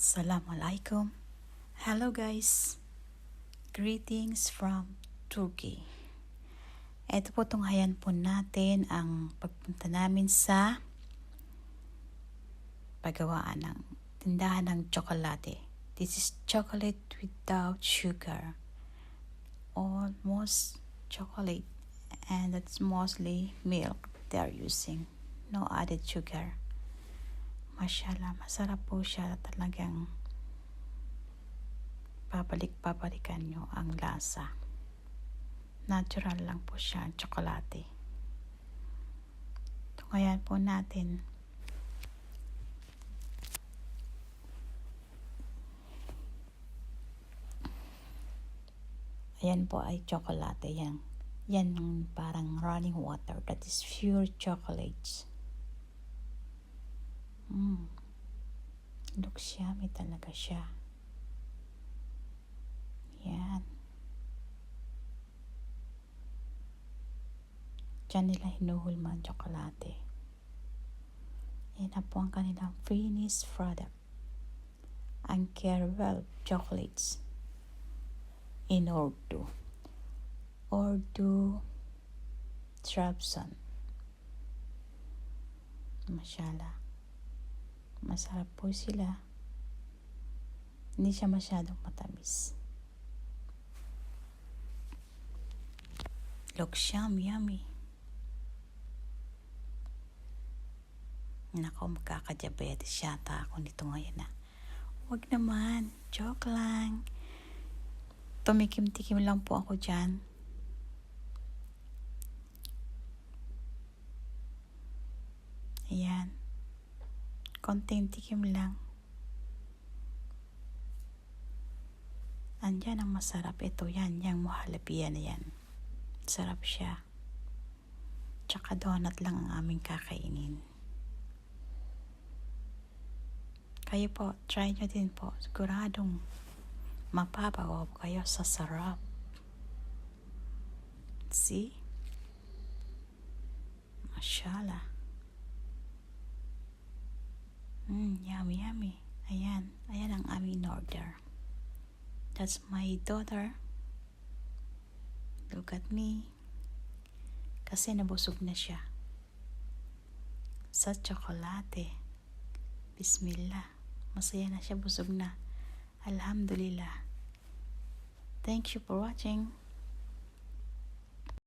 Assalamualaikum. Hello guys. Greetings from Turkey. Ito po tunghayan po natin ang pagpunta namin sa paggawaan ng tindahan ng tsokolate. This is chocolate without sugar. Almost chocolate, and it's mostly milk they're using. No added sugar. Mashallah, masarap po siya. Talagang babalik-babalikan nyo ang lasa. Natural lang po siya, tsokolate. Tungayan po natin. Ayan po ay tsokolate. Yan yung parang running water. That is pure chocolates. Looks yummy talaga siya. Yan. Diyan nila hinuhulma ang tsokolate. Yan na po ang kanilang finished product. Ang caramel chocolates in Urdu. Urdu Trabzon. Mashallah. Masarap po sila. Hindi siya masyadong matamis. Looks yummy. Nako, magkakadiabetes yata ako nito ngayon na. Huwag naman. Joke lang. Tumikim-tikim lang po ako dyan. Ayan. Konting tikim lang. Andyan ang masarap. Ito yan. Yung muhalabiya na yan. Sarap siya. Tsaka donut lang ang aming kakainin. Kayo po, try nyo din po. Siguradong mapapawaw kayo sa sarap. See? Mashallah. Yummy. Ayan ang aming order. That's my daughter. Look at me. Kasi nabusog na siya. Sa tsokolate. Bismillah. Masaya na siya, busog na. Alhamdulillah. Thank you for watching.